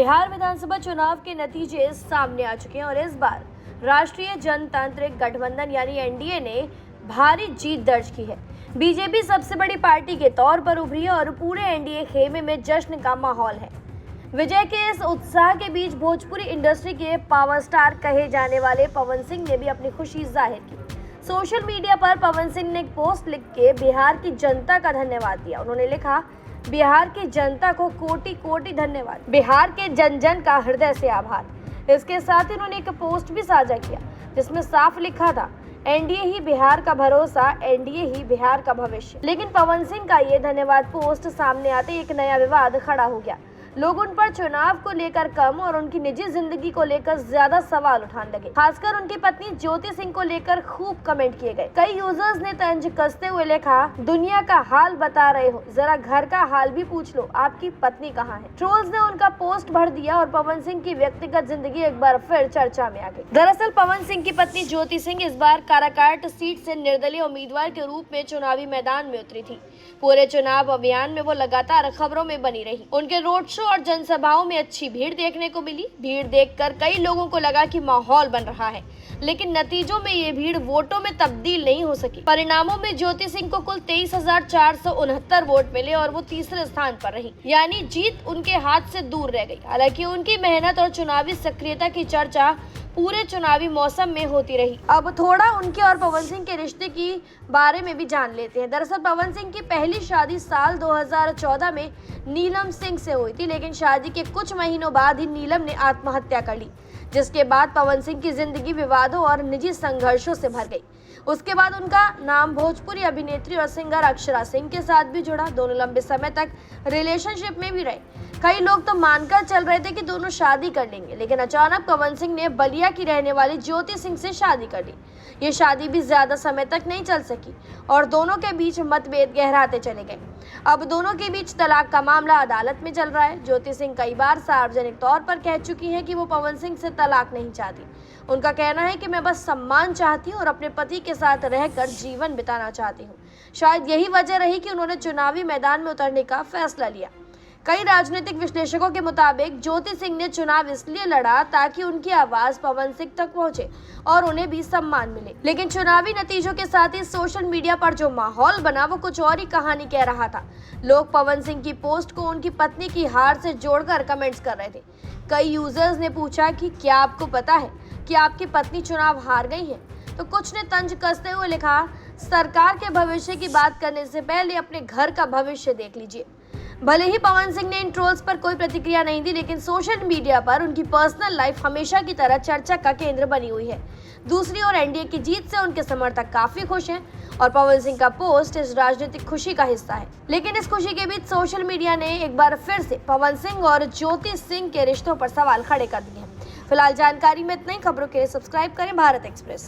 बिहार विधानसभा चुनाव के नतीजे सामने आ चुके हैं और इस बार राष्ट्रीय जनतांत्रिक गठबंधन यानी एनडीए ने भारी जीत दर्ज की है। बीजेपी सबसे बड़ी पार्टी के तौर पर उभरी है और पूरे एनडीए खेमे में जश्न का माहौल है। विजय के इस उत्साह के बीच भोजपुरी इंडस्ट्री के पावर स्टार कहे जाने वाले पवन सिंह ने भी अपनी खुशी जाहिर की। सोशल मीडिया पर पवन सिंह ने एक पोस्ट लिख के बिहार की जनता का धन्यवाद दिया। उन्होंने लिखा, बिहार की जनता को कोटि कोटि धन्यवाद, बिहार के जन जन का हृदय से आभार। इसके साथ ही उन्होंने एक पोस्ट भी साझा किया जिसमें साफ लिखा था, एनडीए ही बिहार का भरोसा, एनडीए ही बिहार का भविष्य। लेकिन पवन सिंह का ये धन्यवाद पोस्ट सामने आते एक नया विवाद खड़ा हो गया। लोग उन पर चुनाव को लेकर कम और उनकी निजी जिंदगी को लेकर ज्यादा सवाल उठाने लगे। खासकर उनकी पत्नी ज्योति सिंह को लेकर खूब कमेंट किए गए। कई यूजर्स ने तंज कसते हुए लिखा, दुनिया का हाल बता रहे हो, जरा घर का हाल भी पूछ लो, आपकी पत्नी कहाँ है। ट्रोल्स ने उनका पोस्ट भर दिया और पवन सिंह की व्यक्तिगत जिंदगी एक बार फिर चर्चा में आ गई। दरअसल पवन सिंह की पत्नी ज्योति सिंह इस बार काराकाट सीट से निर्दलीय उम्मीदवार के रूप में चुनावी मैदान में उतरी थी। पूरे चुनाव अभियान में वो लगातार खबरों में बनी रही। उनके रोड शो और जनसभाओं में अच्छी भीड़ देखने को मिली। भीड़ देखकर कई लोगों को लगा कि माहौल बन रहा है, लेकिन नतीजों में ये भीड़ वोटों में तब्दील नहीं हो सकी। परिणामों में ज्योति सिंह को कुल 23,469 वोट मिले और वो तीसरे स्थान पर रही, यानी जीत उनके हाथ से दूर रह गई। हालांकि उनकी मेहनत और चुनावी सक्रियता की चर्चा पूरे चुनावी मौसम में होती रही। अब थोड़ा उनके और पवन सिंह के रिश्ते की बारे में भी जान लेते हैं। दरअसल पवन सिंह की पहली शादी साल 2014 में नीलम सिंह से हुई थी, लेकिन शादी के कुछ महीनों बाद ही नीलम ने आत्महत्या कर ली, जिसके बाद पवन सिंह की जिंदगी विवादों और निजी संघर्षों से भर गई। उसके बाद उनका नाम भोजपुरी अभिनेत्री और सिंगर अक्षरा सिंह के साथ भी जुड़ा। दोनों लंबे समय तक रिलेशनशिप में भी रहे। कई लोग तो मानकर चल रहे थे कि दोनों शादी कर लेंगे, लेकिन अचानक पवन सिंह ने बलिया की रहने वाली ज्योति सिंह से शादी कर ली। ये शादी भी ज्यादा समय तक नहीं चल सकी और दोनों के बीच मतभेद गहराते चले गए। अब दोनों के बीच तलाक का मामला अदालत में चल रहा है। ज्योति सिंह कई बार सार्वजनिक तौर पर कह चुकी हैं कि वो पवन सिंह से तलाक नहीं चाहती। उनका कहना है कि मैं बस सम्मान चाहती हूँ और अपने पति के साथ रहकर जीवन बिताना चाहती हूँ। शायद यही वजह रही कि उन्होंने चुनावी मैदान में उतरने का फैसला लिया। कई राजनीतिक विश्लेषकों के मुताबिक ज्योति सिंह ने चुनाव इसलिए लड़ा ताकि उनकी आवाज पवन सिंह तक पहुंचे और उन्हें भी सम्मान मिले। लेकिन चुनावी नतीजों के साथ ही सोशल मीडिया पर जो माहौल बना वो कुछ और ही कहानी कह रहा था। लोग पवन सिंह की पोस्ट को उनकी पत्नी की हार से जोड़कर कमेंट्स कर रहे थे। कई यूजर्स ने पूछा कि क्या आपको पता है कि आपकी पत्नी चुनाव हार गई है, तो कुछ ने तंज कसते हुए लिखा, सरकार के भविष्य की बात करने से पहले अपने घर का भविष्य देख लीजिए। भले ही पवन सिंह ने इन ट्रोल्स पर कोई प्रतिक्रिया नहीं दी, लेकिन सोशल मीडिया पर उनकी पर्सनल लाइफ हमेशा की तरह चर्चा का केंद्र बनी हुई है। दूसरी ओर एनडीए की जीत से उनके समर्थक काफी खुश हैं और पवन सिंह का पोस्ट इस राजनीतिक खुशी का हिस्सा है। लेकिन इस खुशी के बीच सोशल मीडिया ने एक बार फिर से पवन सिंह और ज्योति सिंह के रिश्तों पर सवाल खड़े कर दिए हैं। फिलहाल जानकारी में इतना ही। खबरों के लिए सब्सक्राइब करें भारत एक्सप्रेस।